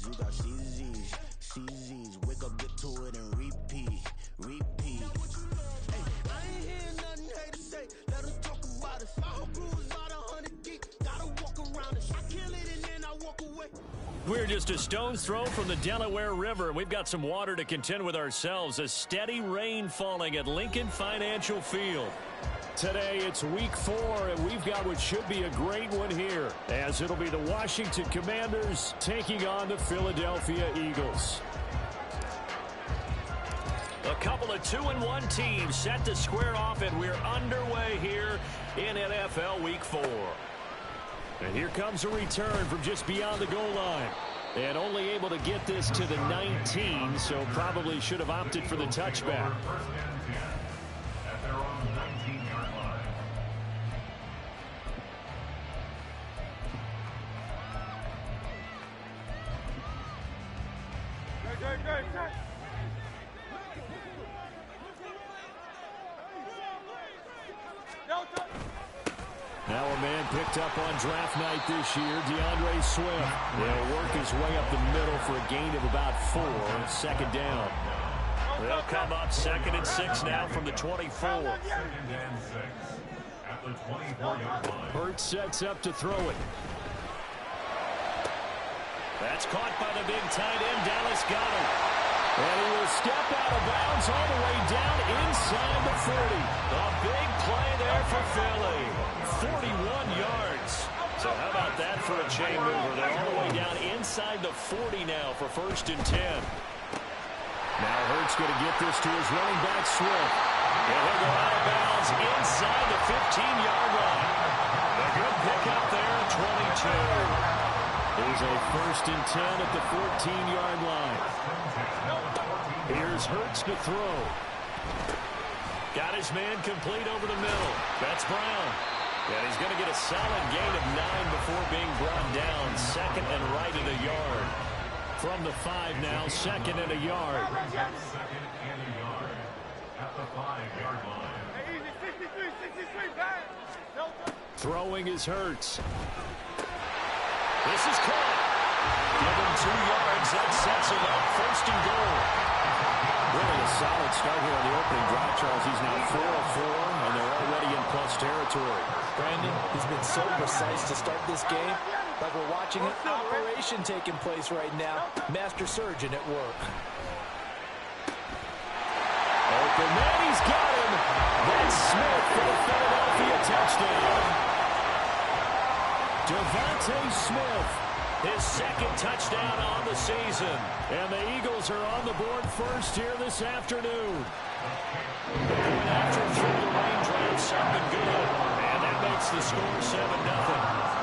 C's. You got CZs, CZs. Wake up, get to it, and repeat, repeat. Hey, I ain't hearing nothing hate to say. Let them talk about us. My whole crew is about 100 deep. Gotta walk around us. I kill it and then I walk away. We're just a stone's throw from the Delaware River. We've got some water to contend with ourselves. A steady rain falling at Lincoln Financial Field. Today, it's week 4, and we've got what should be a great one here, as it'll be the Washington Commanders taking on the Philadelphia Eagles. A couple of 2-1 teams set to square off, and we're underway here in NFL Week 4. And here comes a return from just beyond the goal line. And only able to get this to the 19, so probably should have opted for the touchback. Now a man picked up on draft night this year, DeAndre Swift. He'll work his way up the middle for a gain of about 4, second down. They'll come up 2nd and 6 now from the 24. Hurts sets up to throw it. That's caught by the big tight end, Dallas Goedert. And he will step out of bounds all the way down inside the 40. A big play there for Philly. 41 yards. So how about that for a chain mover? They're all the way down inside the 40 now for 1st and 10. Now Hurts going to get this to his running back, Swift. And he'll go out of bounds inside the 15-yard line. A good pickup there at 22. There's a 1st and 10 at the 14-yard line. Here's Hurts to throw. Got his man complete over the middle. That's Brown. And he's going to get a solid gain of 9 before being brought down. 2nd and right at a yard. From the 5 now, 2nd and a yard. 2nd and a yard at the 5-yard line. Throwing is Hurts. This is caught. Give him 2 yards. That sets him up. 1st and goal. Really a solid start here on the opening drive, Charles. He's now 4 of 4, and they're already in plus territory. Brandon, he's been so precise to start this game. Like we're watching an operation taking place right now. Master surgeon at work. Open man, he's got him. That's Smith for the Philadelphia touchdown. Devontae Smith, his 2nd touchdown on the season. And the Eagles are on the board first here this afternoon. Going after through the raindrops, something good. And that makes the score 7-0.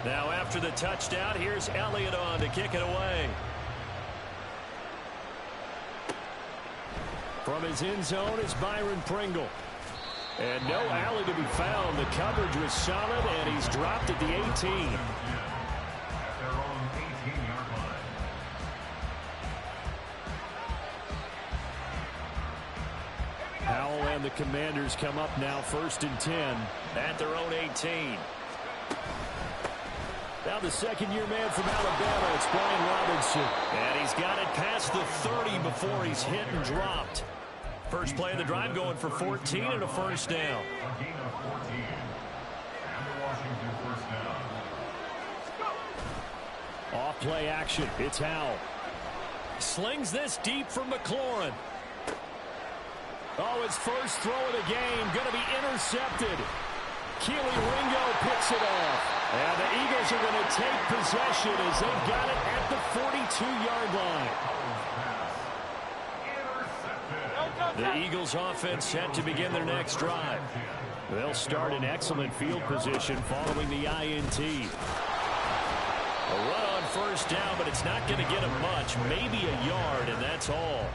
Now after the touchdown, here's Elliott on to kick it away. From his end zone is Byron Pringle. And no alley to be found. The coverage was solid, and he's dropped at the 18. Howell and the Commanders come up now 1st and 10 at their own 18. Now the second-year man from Alabama, it's Brian Robinson. And he's got it past the 30 before he's hit and dropped. First play of the drive going for 14 and a 1st down. Off play action. It's Howell. Slings this deep from McLaurin. Oh, his first throw of the game going to be intercepted. Keely Ringo picks it off. And the Eagles are going to take possession as they've got it at the 42-yard line. The Eagles offense set to begin their next drive. They'll start in excellent field position following the INT. A run on first down, but it's not going to get him much. Maybe a yard, and that's all.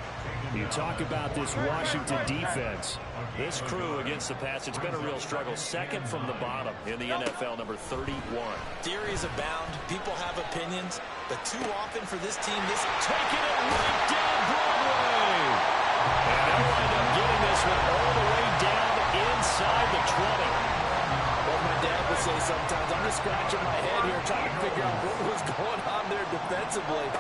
You talk about this Washington defense. This crew against the pass, it's been a real struggle. Second from the bottom in the NFL, number 31. Theories abound. People have opinions. But too often for this team, this taking it right down Broadway. And they'll wind up getting this one all the way down inside the 20. What my dad would say sometimes, I'm just scratching my head here trying to figure out what was going on there defensively.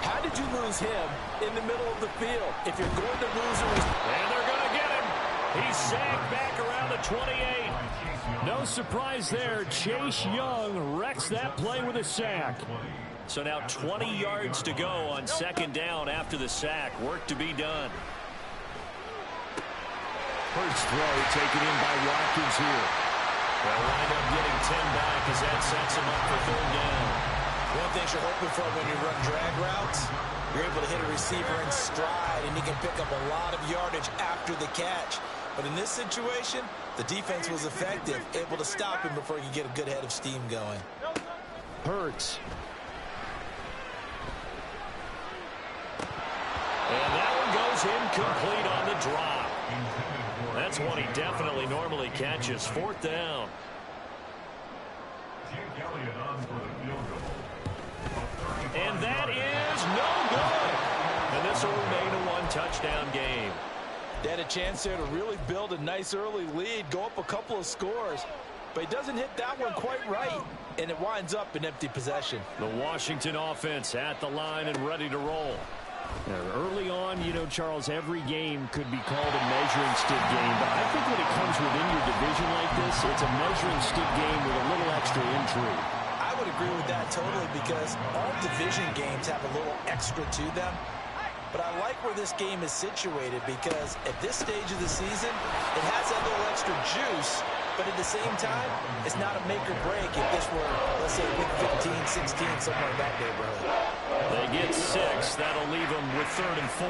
How did you lose him in the middle of the field? If you're going to lose him... And they're going to get him. He's sacked back around the 28. No surprise there. Chase Young wrecks that play with a sack. So now 20 yards to go on second down after the sack. Work to be done. First throw taken in by Watkins here. They'll wind up getting 10 back as that sets him up for third down. One thing you're hoping for when you run drag routes, you're able to hit a receiver in stride, and you can pick up a lot of yardage after the catch. But in this situation, the defense was effective, able to stop him before he could get a good head of steam going. Hurts. And that one goes incomplete on the drop. That's one he definitely normally catches. Fourth down. And that is no good. And this will remain a one-touchdown game. They had a chance there to really build a nice early lead, go up a couple of scores. But he doesn't hit that one quite right, and it winds up in empty possession. The Washington offense at the line and ready to roll. Early on, you know, Charles, every game could be called a measuring stick game, but I think when it comes within your division like this, it's a measuring stick game with a little extra intrigue. I would agree with that totally, because all division games have a little extra to them. But I like where this game is situated, because at this stage of the season, it has that little extra juice, but at the same time, it's not a make or break if this were, let's say, week 15, 16, somewhere in that neighborhood. They get 6. That'll leave them with 3rd and 4.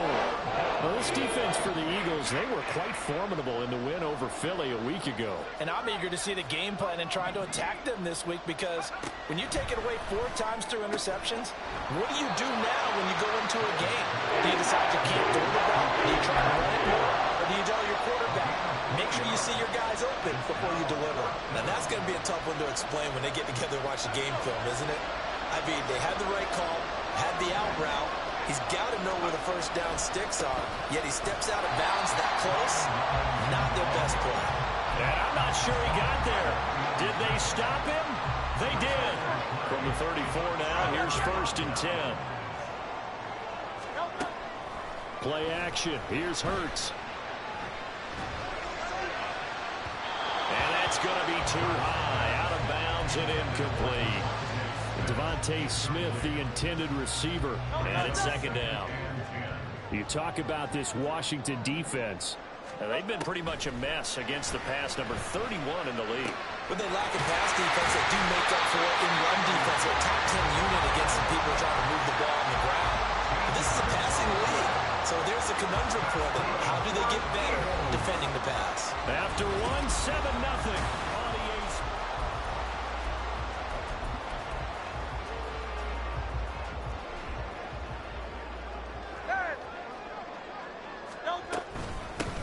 Well, this defense for the Eagles, they were quite formidable in the win over Philly a week ago. And I'm eager to see the game plan and trying to attack them this week, because when you take it away 4 times through interceptions, what do you do now when you go into a game? Do you decide you can't throw the ball? Do you try to run it more? Or do you tell your quarterback, make sure you see your guys open before you deliver? Now, that's going to be a tough one to explain when they get together and watch the game film, isn't it? I mean, they had the right call, had the out route. He's got to know where the first down sticks are, yet he steps out of bounds that close. Not their best play. And I'm not sure he got there. Did they stop him? They did. From the 34 now, here's 1st and 10. Play action. Here's Hurts. And that's going to be too high. Out of bounds and incomplete. Devontae Smith, the intended receiver, and it's 2nd down. You talk about this Washington defense. Now, they've been pretty much a mess against the pass, number 31 in the league. When they lack in pass defense, they do make up for it in run defense. They're a top 10 unit against the people trying to move the ball on the ground. But this is a passing league, so there's a conundrum for them. How do they get better defending the pass? After 7-0.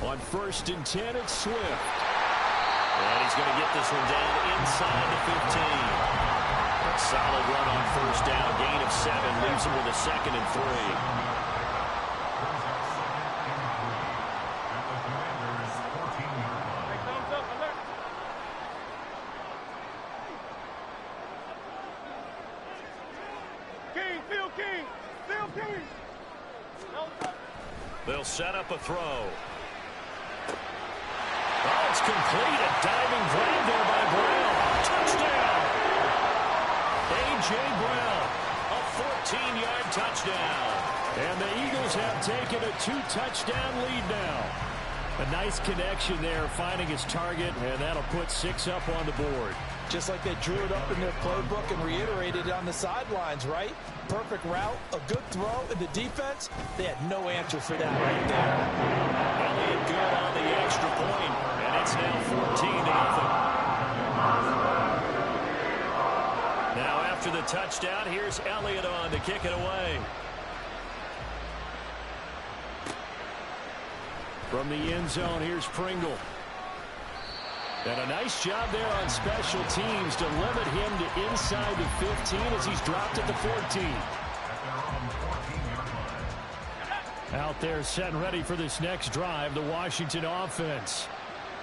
On 1st and 10, it's Swift. And he's going to get this one down inside the 15. A solid run on 1st down. Gain of 7 leaves him with a 2nd and 3. They'll set up a throw. Oh, it's complete. A diving grab there by Brown. Touchdown! A.J. Brown, a 14-yard touchdown. And the Eagles have taken a 2-touchdown lead now. A nice connection there, finding his target, and that'll put 6 up on the board. Just like they drew it up in their playbook and reiterated it on the sidelines, right? Perfect route, a good throw, and the defense, they had no answer for that right there. Elliott good on the extra point, and it's now 14-0. Now after the touchdown. Here's Elliott on to kick it away. From the end zone, here's Pringle. And a nice job there on special teams to limit him to inside the 15 as he's dropped at the 14. Out there set and ready for this next drive, the Washington offense.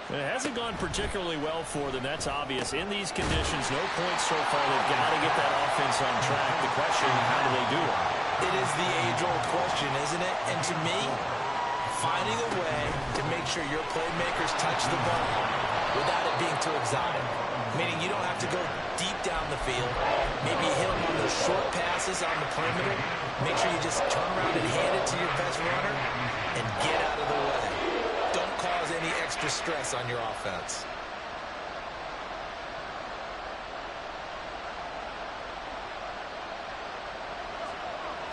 It hasn't gone particularly well for them. That's obvious. In these conditions, no points so far. They've got to get that offense on track. The question, how do they do it? It is the age-old question, isn't it? And to me, finding a way to make sure your playmakers touch the ball without it being too exotic. Meaning you don't have to go deep down the field. Maybe hit them on those short passes on the perimeter. Make sure you just turn around and hand it to your best runner and get out of the way. Don't cause any extra stress on your offense.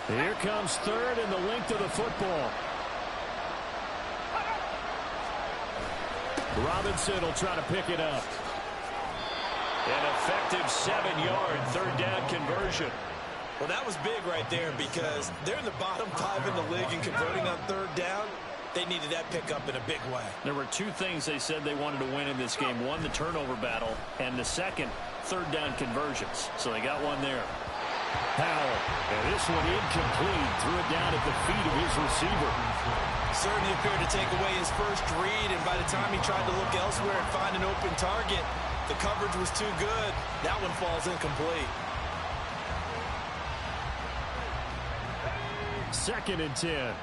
Here comes third and the length of the football. Robinson will try to pick it up. An effective 7-yard third down conversion. Well, that was big right there because they're in the bottom 5 in the league in converting on third down. They needed that pickup in a big way. There were two things they said they wanted to win in this game. One, the turnover battle, and the second, third down conversions. So they got one there. Powell, and this one incomplete. Threw it down at the feet of his receiver. Certainly appeared to take away his first read, and by the time he tried to look elsewhere and find an open target, the coverage was too good. That one falls incomplete. 2nd and 10.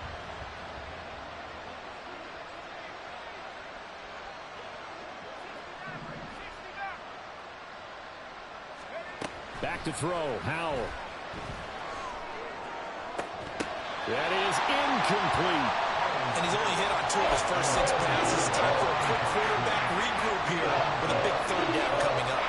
Back to throw, Howell. That is incomplete. And he's only hit on 2 of his first 6 passes. Time for a quick quarterback regroup here with a big third down coming up.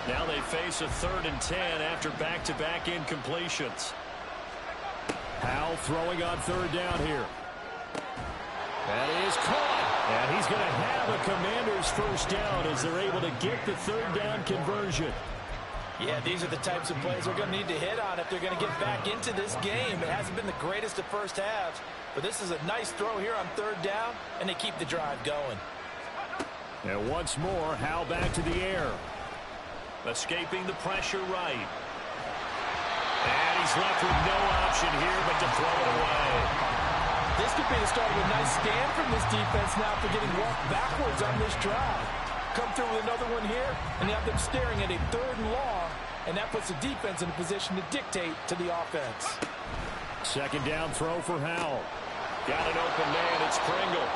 Now they face a 3rd and 10 after back-to-back incompletions. Howell throwing on third down here. That is caught. And he's going to have a Commander's first down as they're able to get the third down conversion. Yeah, these are the types of plays they're going to need to hit on if they're going to get back into this game. It hasn't been the greatest of first halves, but this is a nice throw here on third down, and they keep the drive going. And once more, Howell back to the air. Escaping the pressure right. And he's left with no option here but to throw it away. This could be the start of a nice stand from this defense now for getting walked backwards on this drive. Come through with another one here, and you have them staring at a 3rd and long, and that puts the defense in a position to dictate to the offense. 2nd down throw for Howell. Got an open man, it's Pringle.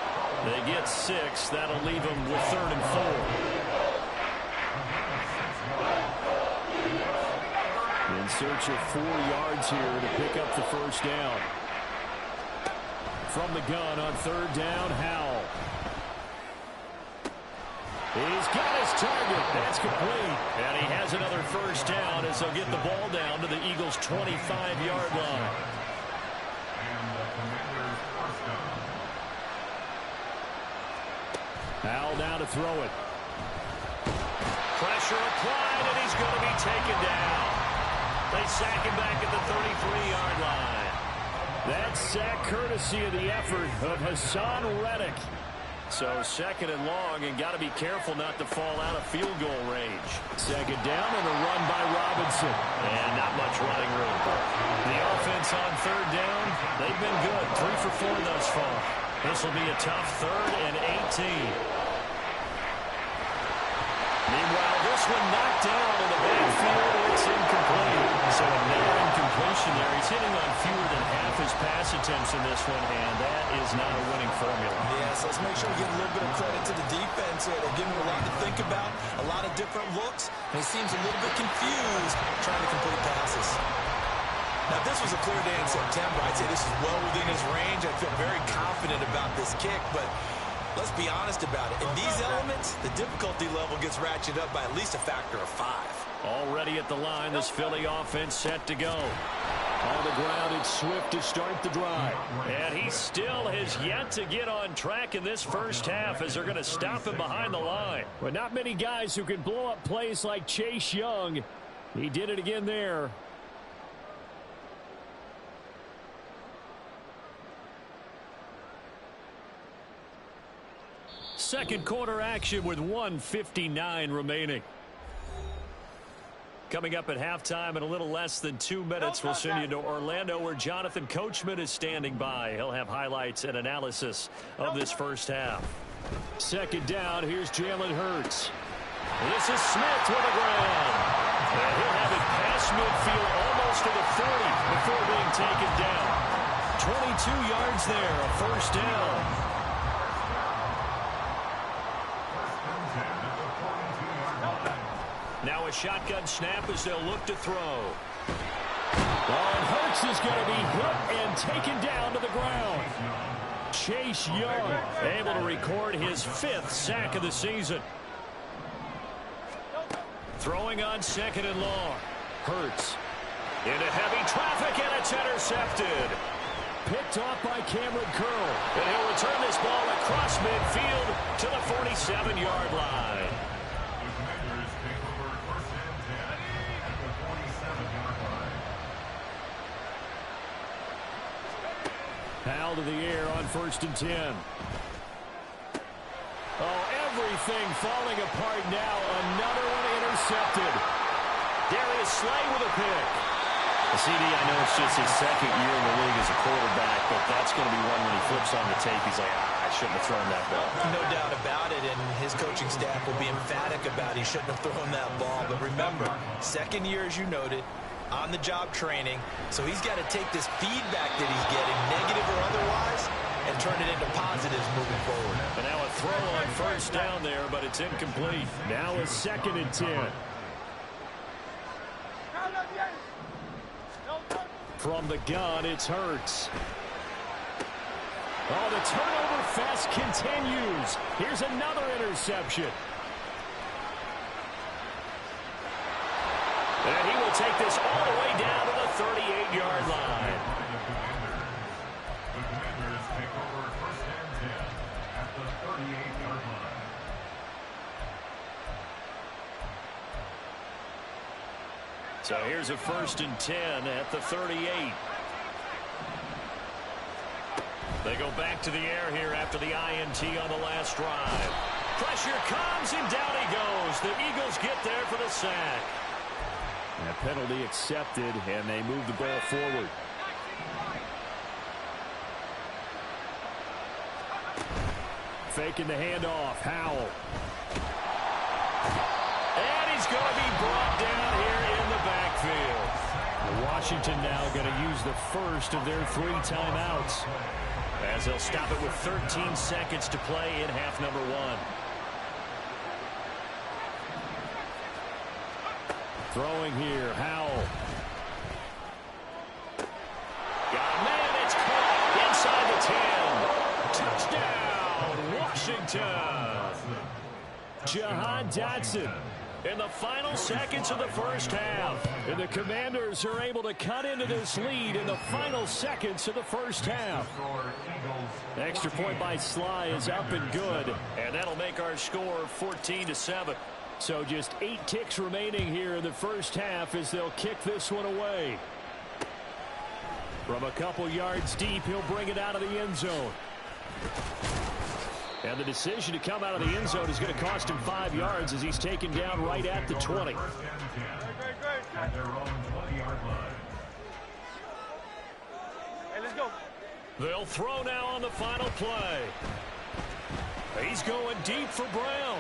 They get 6, that'll leave them with 3rd and 4. In search of 4 yards here to pick up the first down. From the gun on third down, Howell. He's got his target. That's complete. And he has another first down as they'll get the ball down to the Eagles' 25-yard line. Howell now to throw it. Pressure applied, and he's going to be taken down. They sack him back at the 33-yard line. That sack courtesy of the effort of Hassan Reddick. So 2nd and long, and got to be careful not to fall out of field goal range. 2nd down and a run by Robinson. And not much running room. The offense on third down, they've been good. 3 for 4 thus far. This will be a tough 3rd and 18. Meanwhile, this one knocked down in the backfield. It's incomplete. So another incompletion there. He's hitting on fewer than half his pass attempts in this one, and that is not a winning formula. Yes, let's make sure we give a little bit of credit to the defense here. They're giving him a lot to think about, a lot of different looks, and he seems a little bit confused trying to complete passes. Now, if this was a clear day in September, I'd say this is well within his range. I feel very confident about this kick, but let's be honest about it. In these elements, the difficulty level gets ratcheted up by at least a factor of 5. Already at the line, this Philly offense set to go. On the ground, it's Swift to start the drive. And he still has yet to get on track in this first half as they're going to stop him behind the line. But not many guys who can blow up plays like Chase Young. He did it again there. Second quarter action with 1:59 remaining. Coming up at halftime in a little less than 2 minutes, we'll send you to Orlando where Jonathan Coachman is standing by. He'll have highlights and analysis of this first half. Second down, here's Jalen Hurts. This is Smith with a grab. And he'll have it past midfield almost to the 40 before being taken down. 22 yards there, a first down. Now a shotgun snap as they'll look to throw. And Hurts is going to be hit and taken down to the ground. Chase Young able to record his 5th sack of the season. Throwing on second and long. Hurts into heavy traffic, and it's intercepted. Picked off by Cameron Curl. And he'll return this ball across midfield to the 47-yard line. Powell to the air on 1st and 10. Oh, everything falling apart now. Another one intercepted. Darius Slay with a pick. CD, I know it's just his second year in the league as a quarterback, but that's going to be one when he flips on the tape. He's like, I shouldn't have thrown that ball. No doubt about it, and his coaching staff will be emphatic about he shouldn't have thrown that ball. But remember, second year, as you noted, on-the-job training, so he's got to take this feedback that he's getting, negative or otherwise, and turn it into positives moving forward. And now a throw on first down there, but it's incomplete. Now a 2nd and 10. From the gun, it's Hurts. Oh, the turnover fest continues. Here's another interception. And he will take this all the way down to the 38-yard line. The Commanders take over 1st and 10 at the 38-yard line. So here's a 1st and 10 at the 38. They go back to the air here after the INT on the last drive. Pressure comes, and down he goes. The Eagles get there for the sack. And a penalty accepted, and they move the ball forward. Faking the handoff. Howell. And he's going to be brought down here in the backfield. Washington now going to use the first of their 3 timeouts, as they'll stop it with 13 seconds to play in half number 1. Throwing here, Howell. Got a man, it's caught inside the 10. Touchdown, Washington. Jahan Dotson in the final seconds of the first half. And the Commanders are able to cut into this lead in the final seconds of the first half. Extra point by Sly is up and good. And that'll make our score 14-7. So just 8 ticks remaining here in the first half as they'll kick this one away. From a couple yards deep, he'll bring it out of the end zone. And the decision to come out of the end zone is going to cost him 5 yards as he's taken down right at the 20. At their own 20-yard line. Hey, let's go. They'll throw now on the final play. He's going deep for Brown.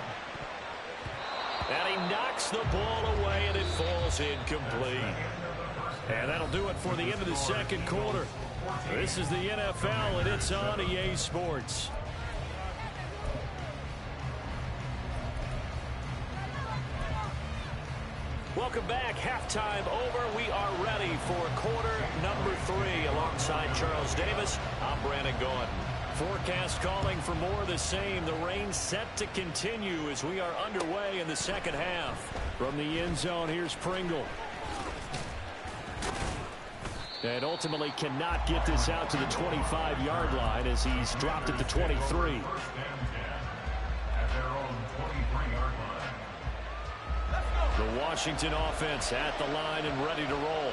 And he knocks the ball away, and it falls incomplete. And that'll do it for the end of the second quarter. This is the NFL, and it's on EA Sports. Welcome back. Halftime over. We are ready for quarter number 3. Alongside Charles Davis, I'm Brandon Gaudin. Forecast calling for more of the same. The rain set to continue as we are underway in the second half. From the end zone, here's Pringle. And ultimately cannot get this out to the 25-yard line as he's dropped at the 23. First and 10 at their own 23-yard line. The Washington offense at the line and ready to roll.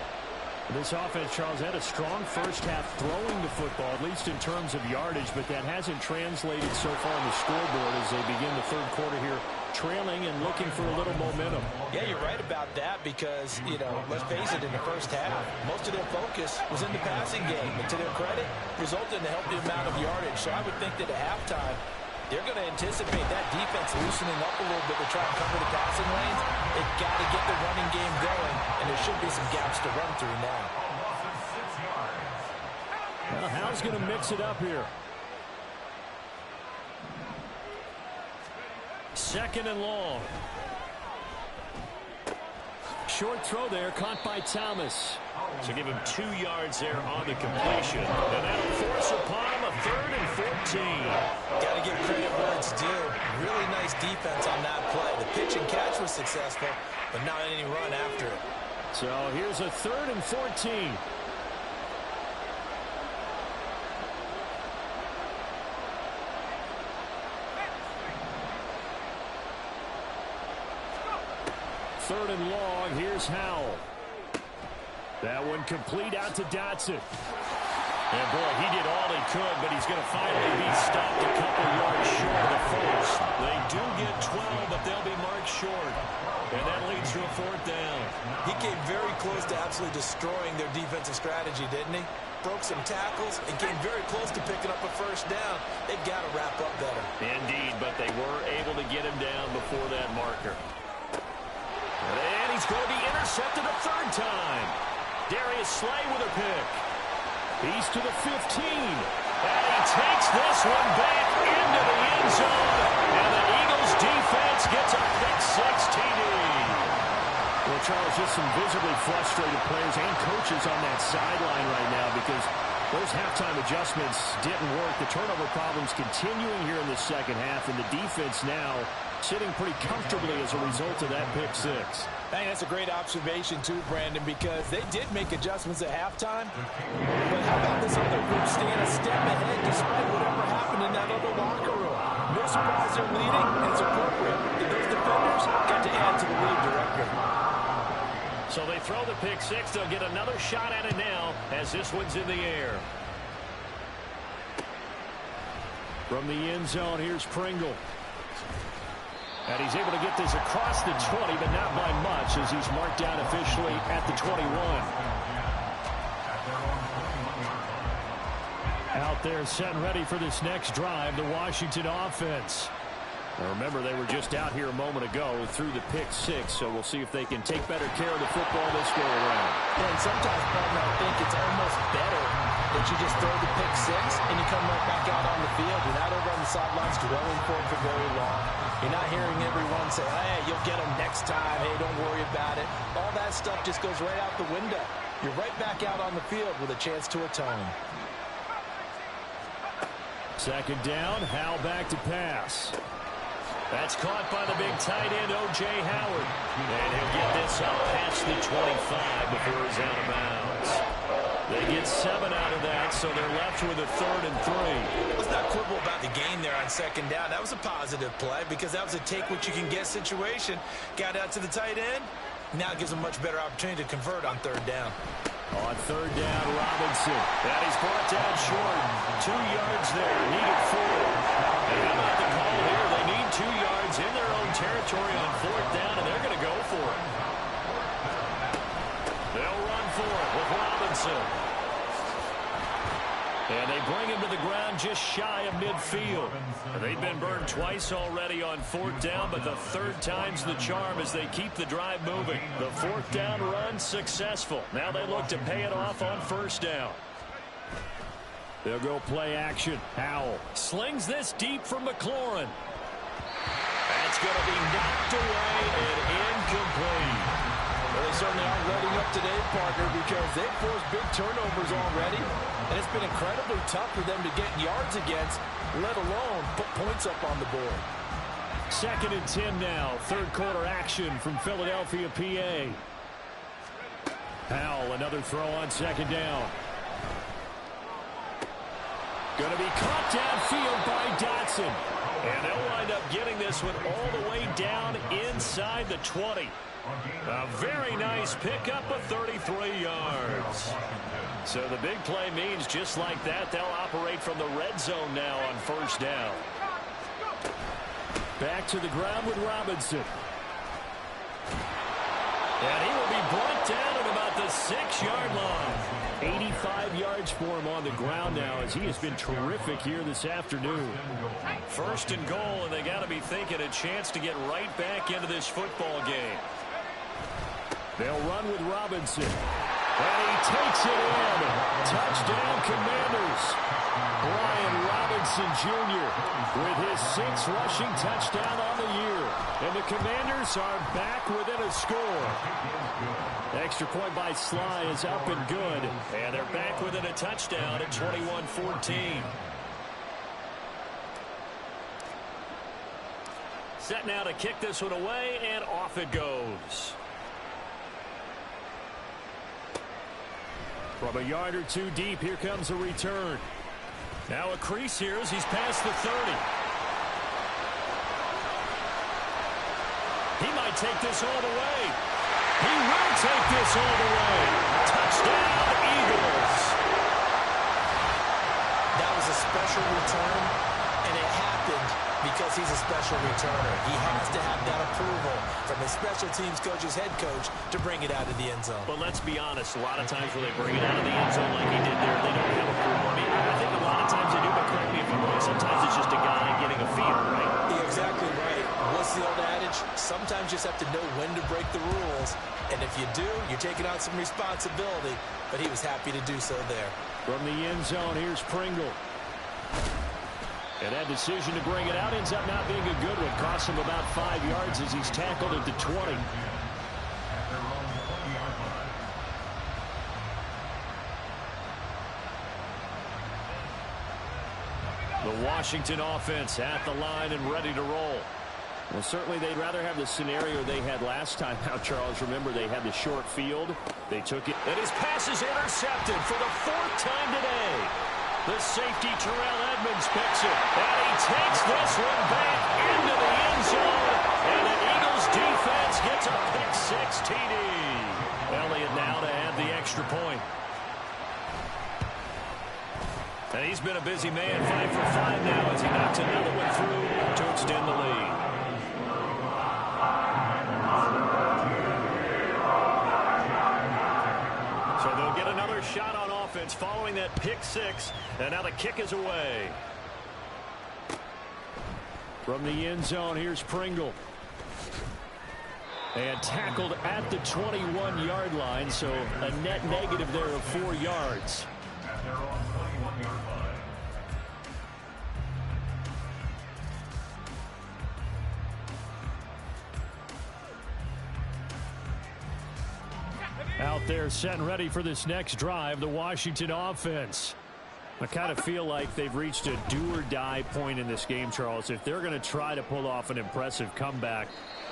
This offense, Charles, had a strong first half throwing the football, at least in terms of yardage, but that hasn't translated so far on the scoreboard as they begin the third quarter here, trailing and looking for a little momentum. Yeah, you're right about that because, let's face it, in the first half, most of their focus was in the passing game. And to their credit, resulted in a healthy amount of yardage. So I would think that at halftime, they're going to anticipate that defense loosening up a little bit to try and cover the passing lanes. They've got to get the running game going, and there should be some gaps to run through now. Well, Hal's going to mix it up here. Second and long. Short throw there, caught by Thomas. So give him 2 yards there on the completion. And that'll force upon him a 3rd and 14. Got to give credit where it's due. Really nice defense on that play. The pitch and catch was successful, but not any run after it. So here's a 3rd and 14. Third and long, here's Howell. That one complete out to Dotson. And boy, he did all he could, but he's going to finally be stopped a couple yards short of the first. They do get 12, but they'll be marked short. And that leads to a 4th down. He came very close to absolutely destroying their defensive strategy, didn't he? Broke some tackles and came very close to picking up a first down. They've got to wrap up better. Indeed, but they were able to get him down before that marker. And he's going to be intercepted a 3rd time. Darius Slay with a pick. He's to the 15. And he takes this one back into the end zone. And the Eagles defense gets a pick-6 TD. Well, Charles, just some visibly frustrated players and coaches on that sideline right now because those halftime adjustments didn't work. The turnover problems continuing here in the second half, and the defense now sitting pretty comfortably as a result of that pick-6. Hey, that's a great observation, too, Brandon, because they did make adjustments at halftime. But how about this other group staying a step ahead despite whatever happened in that other locker room? No surprise they're leading, and it's appropriate that those defenders got to add to the lead directly. So they throw the pick-6. They'll get another shot at it now as this one's in the air. From the end zone, here's Pringle. And he's able to get this across the 20, but not by much as he's marked down officially at the 21. Out there set and ready for this next drive, the Washington offense. Now remember, they were just out here a moment ago through the pick-6, so we'll see if they can take better care of the football this go around. And sometimes, partner, I think it's almost better that you just throw the pick-6 and you come right back out on the field. You're not over on the sidelines dwelling for it for very long. You're not hearing everyone say, hey, you'll get them next time. Hey, don't worry about it. All that stuff just goes right out the window. You're right back out on the field with a chance to atone. Second down, Howell back to pass. That's caught by the big tight end, O.J. Howard. And he'll get this up past the 25 before he's out of bounds. They get 7 out of that, so they're left with a 3rd and 3. Let's not quibble about the gain there on second down. That was a positive play because that was a take-what-you-can-get situation. Got out to the tight end. Now it gives them a much better opportunity to convert on 3rd down. On 3rd down, Robinson. And he's brought down short. 2 yards there, needed 4. And how about the call here? They need 2 yards in their own territory on 4th down, and they're going to go for it. They'll run for it with Robinson. And they bring him to the ground just shy of midfield. They've been burned twice already on 4th down, but the 3rd time's the charm as they keep the drive moving. The 4th down run successful. Now they look to pay it off on 1st down. They'll go play action. Howell slings this deep from McLaurin. That's going to be knocked away and incomplete. Well, they certainly aren't letting up today, partner, because they've forced big turnovers already, and it's been incredibly tough for them to get yards against, let alone put points up on the board. 2nd and 10 now. 3rd quarter action from Philadelphia, PA. Howell, another throw on second down. Going to be caught downfield by Dotson. And they'll wind up getting this one all the way down inside the 20. A very nice pickup of 33 yards. So the big play means just like that, they'll operate from the red zone now on first down. Back to the ground with Robinson. And he will be brought down at about the 6-yard line. 85 yards for him on the ground now as he has been terrific here this afternoon. First and goal, and they got to be thinking a chance to get right back into this football game. They'll run with Robinson. And he takes it in. Touchdown, Commanders. Brian Robinson Jr. with his 6th rushing touchdown on the year. And the Commanders are back within a score. Extra point by Sly is up and good. And they're back within a touchdown at 21-14. Set now to kick this one away, and off it goes. From a yard or two deep, here comes a return. Now a crease here as he's past the 30. He might take this all the way. He will take this all the way. Touchdown, Eagles. That was a special return, and it happened because he's a special returner. He has to have that approval from his special teams coach's head coach to bring it out of the end zone. But let's be honest, a lot of times when they bring it out of the end zone like he did there, they don't have approval. I mean, I think a lot of times they do, but correct me if I'm wrong, sometimes it's just a guy getting a feel, right? You're exactly right. What's the old adage? Sometimes you just have to know when to break the rules. And if you do, you're taking on some responsibility. But he was happy to do so there. From the end zone, here's Pringle. And that decision to bring it out ends up not being a good one. Costs him about 5 yards as he's tackled at the 20. The Washington offense at the line and ready to roll. Well, certainly they'd rather have the scenario they had last time out, Charles. Remember, they had the short field. They took it. And his pass is intercepted for the 4th time today. The safety, Terrell Edmonds, picks it. And he takes this one back into the end zone. And the Eagles defense gets a pick-6 TD. Elliott now to add the extra point. And he's been a busy man, 5 for 5 now as he knocks another one through to extend the lead. So they'll get another shot on offense following that pick-6, and now the kick is away. From the end zone, here's Pringle. And tackled at the 21-yard line, so a net negative there of 4 yards. At their own 21-yard line. Out there set and ready for this next drive, the Washington offense. I kind of feel like they've reached a do-or-die point in this game, Charles. If they're going to try to pull off an impressive comeback,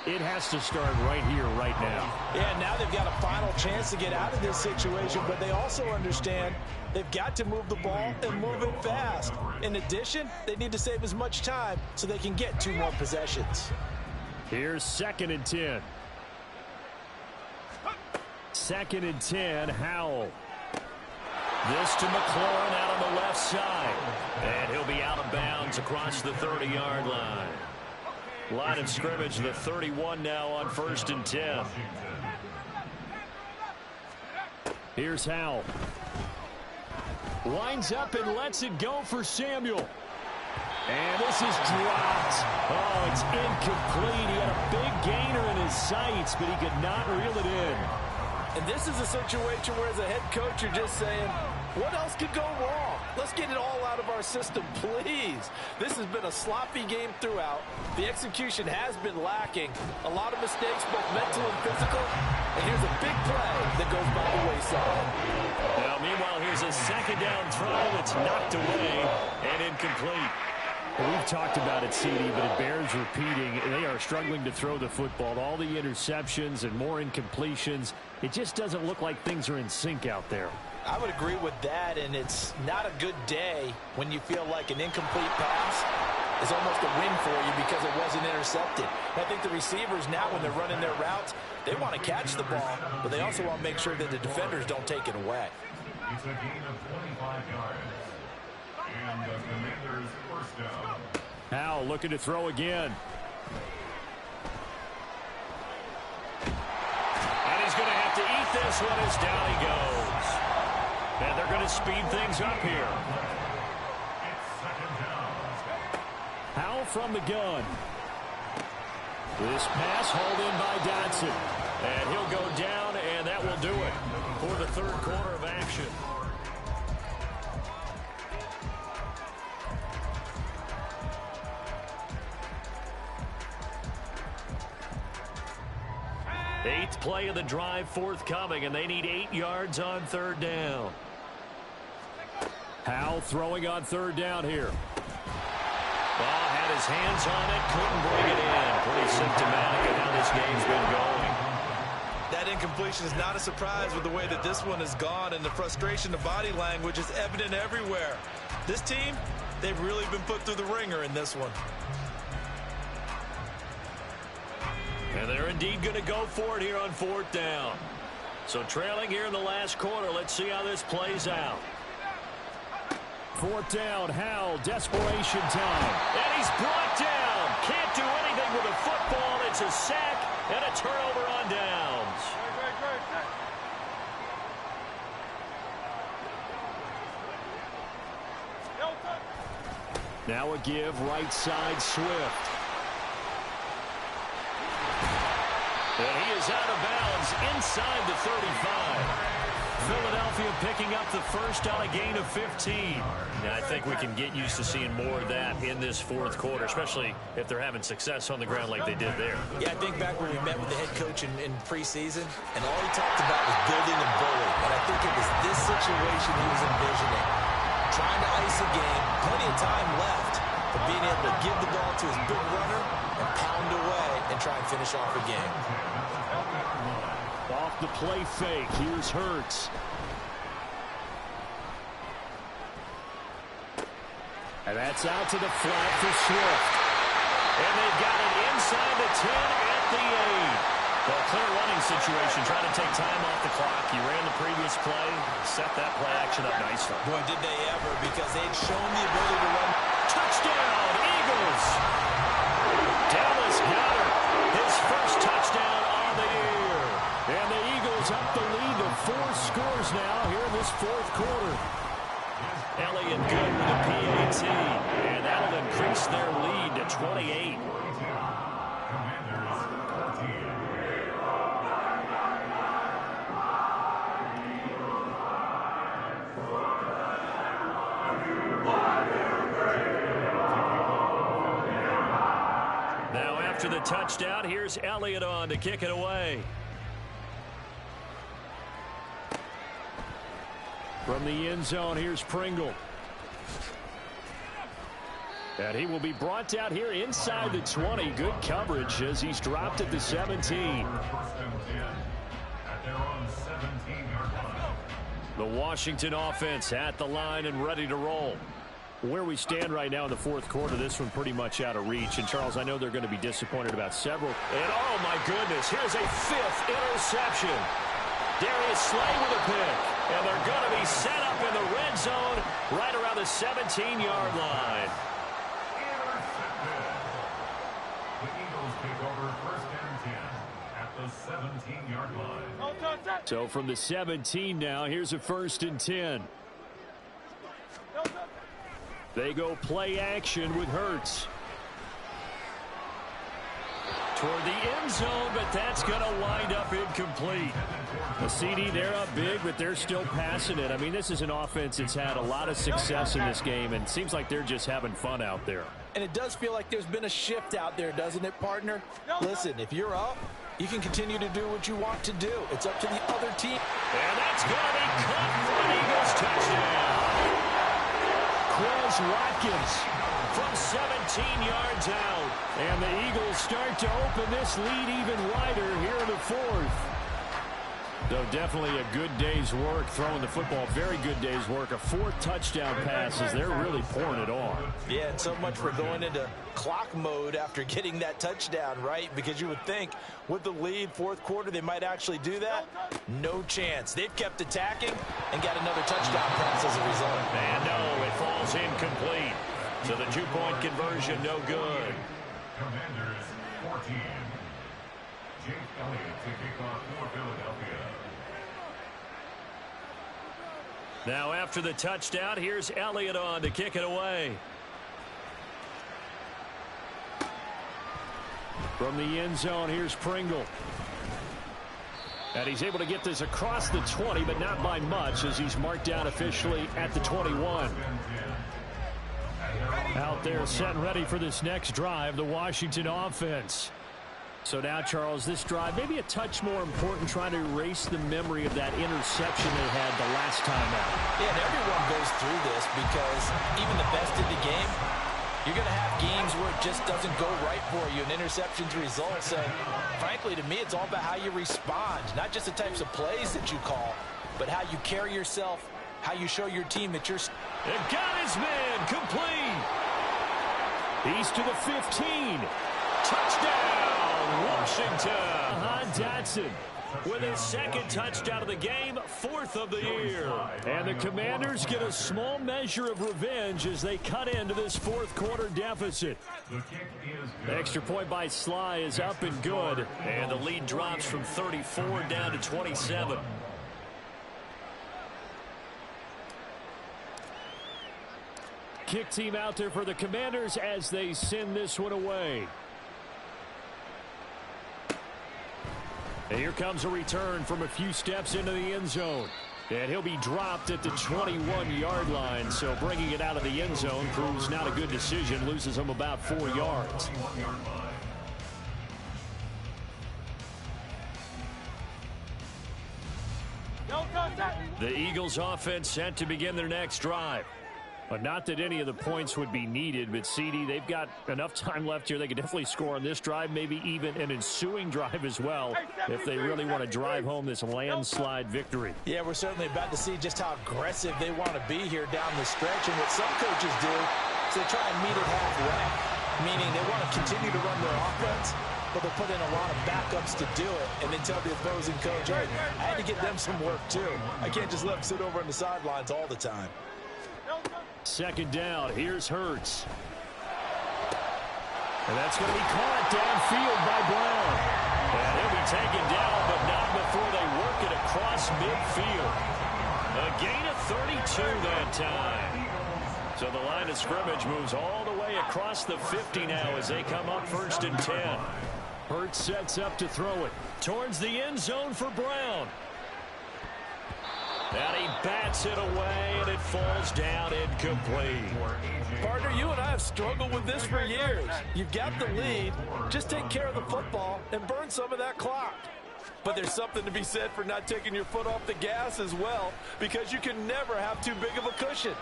it has to start right here, right now. Yeah, now they've got a final chance to get out of this situation, but they also understand they've got to move the ball and move it fast. In addition, they need to save as much time so they can get 2 more possessions. Here's 2nd and 10. 2nd and 10, Howell. This to McLaurin out on the left side. And he'll be out of bounds across the 30-yard line. Line of scrimmage, the 31 now on 1st and 10. Here's Howell. Winds up and lets it go for Samuel. And this is dropped. Oh, it's incomplete. He had a big gainer in his sights, but he could not reel it in. And this is a situation where as a head coach you're just saying, what else could go wrong? Let's get it all out of our system, please. This has been a sloppy game throughout. The execution has been lacking. A lot of mistakes, both mental and physical. And here's a big play that goes by the wayside. Now, meanwhile, here's a 2nd down throw that's knocked away and incomplete. Well, we've talked about it, CD, but it bears repeating. They are struggling to throw the football. All the interceptions and more incompletions. It just doesn't look like things are in sync out there. I would agree with that, and it's not a good day when you feel like an incomplete pass is almost a win for you because it wasn't intercepted. I think the receivers now, when they're running their routes, they want to catch the ball, but they also want to make sure that the defenders don't take it away. It's a gain of 25 yards. And the Commanders' first down. Howell looking to throw again. And he's going to have to eat this one as down he goes. And they're going to speed things up here. Howell from the gun. This pass hauled in by Dotson. And he'll go down, and that will do it for the third quarter of action. Eighth play of the drive forthcoming, and they need 8 yards on third down. Howell throwing on third down here. Ball had his hands on it, couldn't bring it in. Pretty symptomatic of how this game's been going. That incompletion is not a surprise with the way that this one has gone, and the frustration, the body language is evident everywhere. This team, they've really been put through the ringer in this one. And they're indeed going to go for it here on fourth down. So trailing here in the last quarter, let's see how this plays out. Fourth down, Howell, desperation time. And he's brought down. Can't do anything with a football. It's a sack and a turnover on downs. Now a give, right side, Swift. And he is out of bounds inside the 35. Philadelphia picking up the first on a gain of 15. Now, I think we can get used to seeing more of that in this fourth quarter, especially if they're having success on the ground like they did there. Yeah, I think back when we met with the head coach in preseason, and all he talked about was building and bullying. And I think it was this situation he was envisioning. Trying to ice a game, plenty of time left, but being able to give the ball to his big runner and pound away and try and finish off a game. Off the play fake, here's Hurts. And that's out to the flat for Swift. And they've got it inside the 10 at the 8. Well, clear running situation, trying to take time off the clock. You ran the previous play, set that play action up nicely. Boy, did they ever, because they'd shown the ability to run. Touchdown, Eagles! Dallas Goedert, his first touchdown on the year. And the Eagles up the lead to 4 scores now here in this fourth quarter. Elliott good with a PAT, and that'll increase their lead to 28. Now after the touchdown, here's Elliott on to kick it away. From the end zone, here's Pringle. And he will be brought down here inside the 20. Good coverage as he's dropped at the 17. The Washington offense at the line and ready to roll. Where we stand right now in the fourth quarter, this one pretty much out of reach. And, Charles, I know they're going to be disappointed about several. And, oh, my goodness, here's a 5th interception. Darius Slay with a pick. And they're going to be set up in the red zone right around the 17-yard line. The Eagles take over first and 10 at the 17-yard line. So from the 17 now, here's a first and 10. They go play action with Hurts. Toward the end zone, but that's going to wind up incomplete. The CD, they're up big, but they're still passing it. I mean, this is an offense that's had a lot of success in this game, and it seems like they're just having fun out there. And it does feel like there's been a shift out there, doesn't it, partner? Listen, if you're up, you can continue to do what you want to do. It's up to the other team. And that's going to be caught for an Eagles touchdown. Quez Watkins from 17 yards out. And the Eagles start to open this lead even wider here in the fourth. So definitely a good day's work throwing the football. Very good day's work. A 4 touchdown passes. They're really pouring it on. Yeah, and so much for going into clock mode after getting that touchdown, right? Because you would think with the lead, fourth quarter, they might actually do that. No chance. They've kept attacking and got another touchdown pass as a result. And no, it falls incomplete. So the 2-point conversion, no good. Commanders 14. Jake Elliott to kick off for Philadelphia. Now after the touchdown, here's Elliott on to kick it away. From the end zone, here's Pringle. And he's able to get this across the 20, but not by much as he's marked down officially at the 21. Out there set and ready for this next drive, the Washington offense. So now, Charles, this drive maybe a touch more important, trying to erase the memory of that interception they had the last time out. Yeah, and everyone goes through this because even the best in the game, you're going to have games where it just doesn't go right for you, and interceptions result. So, frankly, to me, it's all about how you respond, not just the types of plays that you call, but how you carry yourself, how you show your team that you're... They've got his man complete. He's to the 15. Touchdown, Washington. Dotson with his second touchdown of the game, 4th of the year. And the Commanders get a small measure of revenge as they cut into this fourth quarter deficit. The extra point by Sly is up and good. And the lead drops from 34 down to 27. Kick team out there for the Commanders as they send this one away. And here comes a return from a few steps into the end zone. And he'll be dropped at the 21-yard line. So bringing it out of the end zone proves not a good decision. Loses him about 4 yards. The Eagles offense set to begin their next drive. But not that any of the points would be needed, but CD, they've got enough time left here. They could definitely score on this drive, maybe even an ensuing drive as well, if they really want to drive home this landslide victory. Yeah, we're certainly about to see just how aggressive they want to be here down the stretch. And what some coaches do is they try and meet it halfway, meaning they want to continue to run their offense, but they'll put in a lot of backups to do it, and then tell the opposing coach, hey, I had to get them some work too. I can't just let them sit over on the sidelines all the time. Second down, here's Hurts. And that's going to be caught downfield by Brown. And he'll be taken down, but not before they work it across midfield. A gain of 32 that time. So the line of scrimmage moves all the way across the 50 now as they come up 1st and 10. Hurts sets up to throw it towards the end zone for Brown. And he bats it away, and it falls down incomplete. Partner, you and I have struggled with this for years. You've got the lead. Just take care of the football and burn some of that clock. But there's something to be said for not taking your foot off the gas as well, because you can never have too big of a cushion.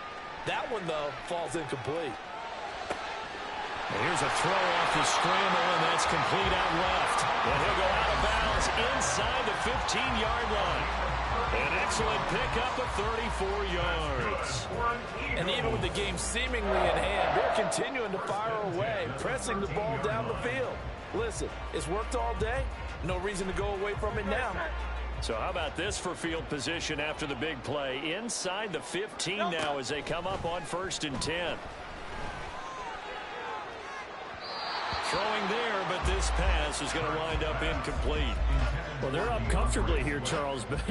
That one, though, falls incomplete. And here's a throw off the scramble, and that's complete out left. And he'll go out of bounds inside the 15-yard line. An excellent pickup of 34 yards. And even with the game seemingly in hand, they're continuing to fire away, pressing the ball down the field. Listen, it's worked all day. No reason to go away from it now. So how about this for field position after the big play? Inside the 15 now as they come up on 1st and 10. Throwing there, but this pass is going to wind up incomplete. Well, they're up comfortably here, Charles, but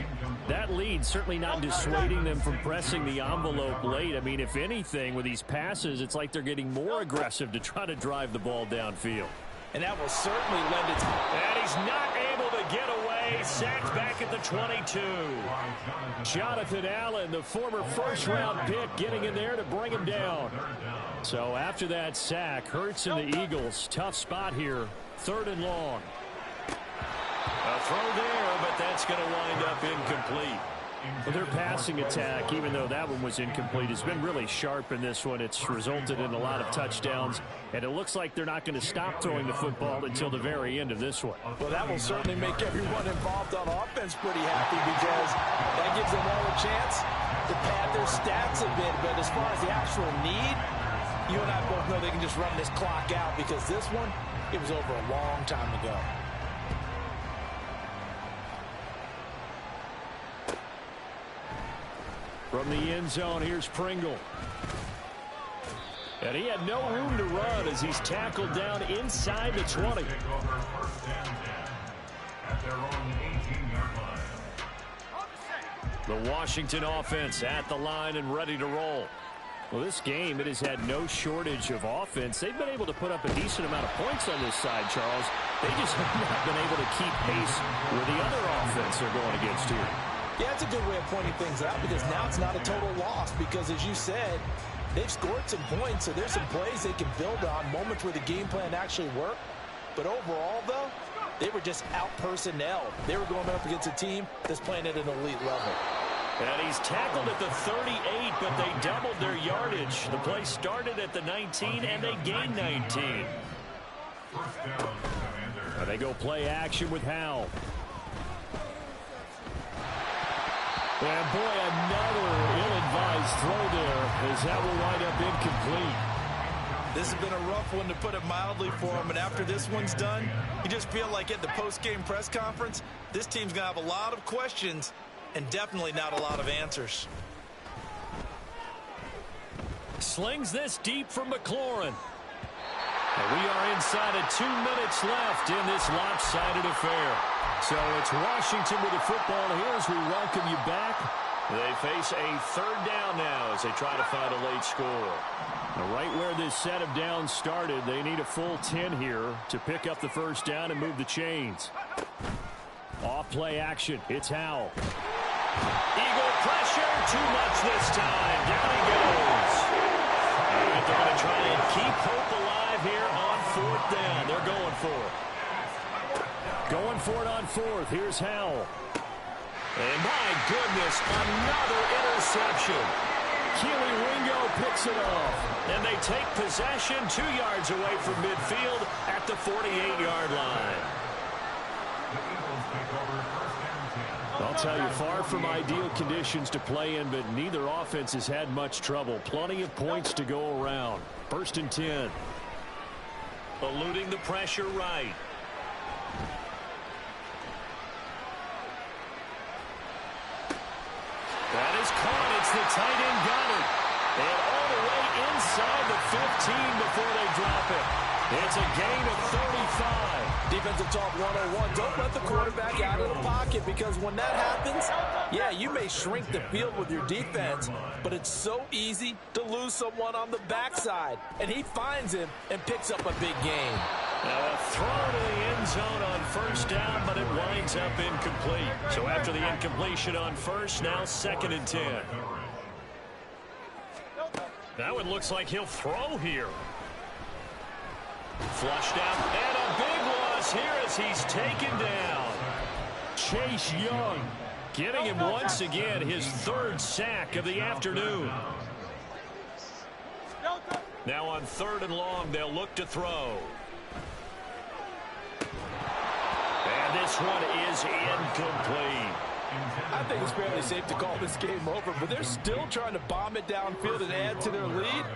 that lead certainly not dissuading them from pressing the envelope late. I mean, if anything, with these passes, it's like they're getting more aggressive to try to drive the ball downfield. And that will certainly lend it. And he's not able to get away. Sacked back at the 22. Jonathan Allen, the former first-round pick, getting in there to bring him down. So after that sack, Hurts and the Eagles, tough spot here, 3rd and long. A throw there, but that's going to wind up incomplete. Well, their passing attack, even though that one was incomplete, has been really sharp in this one. It's resulted in a lot of touchdowns, and it looks like they're not going to stop throwing the football until the very end of this one. Well, that will certainly make everyone involved on offense pretty happy because that gives them all a chance to pad their stats a bit. But as far as the actual need, you and I both know they can just run this clock out because this one, it was over a long time ago. From the end zone, here's Pringle. And he had no room to run as he's tackled down inside the 20. The Washington offense at the line and ready to roll. Well, this game, it has had no shortage of offense. They've been able to put up a decent amount of points on this side, Charles. They just have not been able to keep pace with the other offense they're going against here. Yeah, it's a good way of pointing things out because now it's not a total loss because, as you said, they've scored some points, so there's some plays they can build on, moments where the game plan actually worked. But overall, though, they were just out-personnel. They were going up against a team that's playing at an elite level. And he's tackled at the 38, but they doubled their yardage. The play started at the 19, and they gained 19. And they go play action with Howell. And boy, another ill-advised throw there as that will wind up incomplete. This has been a rough one, to put it mildly, for him. And after this one's done, you just feel like at the post-game press conference, this team's going to have a lot of questions and definitely not a lot of answers. Slings this deep from McLaurin. And we are inside of 2 minutes left in this lopsided affair. So it's Washington with the football here as we welcome you back. They face a third down now as they try to find a late score. Now, right where this set of downs started, they need a full 10 here to pick up the first down and move the chains. Off play action. It's Howell. Eagle pressure. Too much this time. Down he goes. And they're going to try and keep hope alive here on fourth down. They're going for it. Going for it on fourth. Here's Howell. And my goodness, another interception. Keely Ringo picks it off. And they take possession 2 yards away from midfield at the 48-yard line. I'll tell you, far from ideal conditions to play in, but neither offense has had much trouble. Plenty of points to go around. First and 10. Eluding the pressure right. That is caught. It's the tight end Goddard. And all the way inside the 15 before they drop it. It's a gain of 35. Defensive talk 101. Don't let the quarterback out of the pocket, because when that happens, yeah, you may shrink the field with your defense, but it's so easy to lose someone on the backside. And he finds him and picks up a big gain. Now a throw to the end zone on first down, but it winds up incomplete. So after the incompletion on first, now second and 10. That one looks like he'll throw here. Flushed out, and a big loss here as he's taken down. Chase Young getting him once again, his third sack of the afternoon. Now on third and long, they'll look to throw. And this one is incomplete. I think it's fairly safe to call this game over, but they're still trying to bomb it downfield and add to their lead.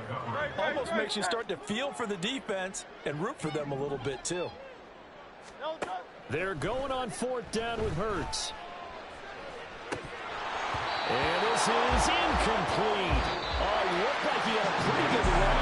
Almost makes you start to feel for the defense and root for them a little bit too. They're going on fourth down with Hurts. And this is incomplete. Oh, looked like he had a pretty good run